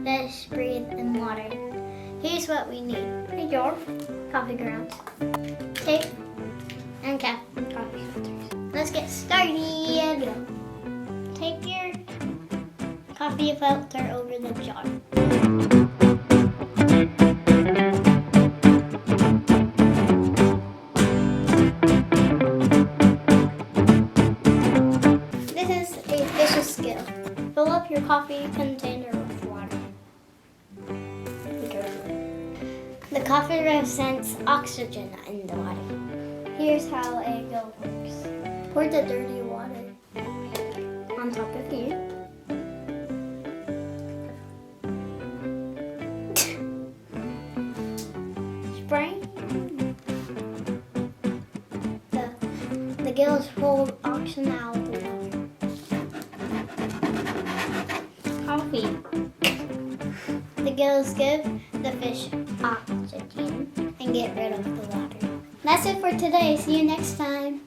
fish breathe in water. Here's what we need. A jar, coffee grounds, tape, and coffee filters. Let's get started. Take your coffee filter over the jar. This is a fish's skill. Fill up your coffee container with water. The coffee represents oxygen in the water. Here's how a go works. Pour the dirty water on top of you. Spray. The gills hold oxygen out of the water. Coffee. The gills give the fish oxygen and get rid of the water. That's it for today. See you next time.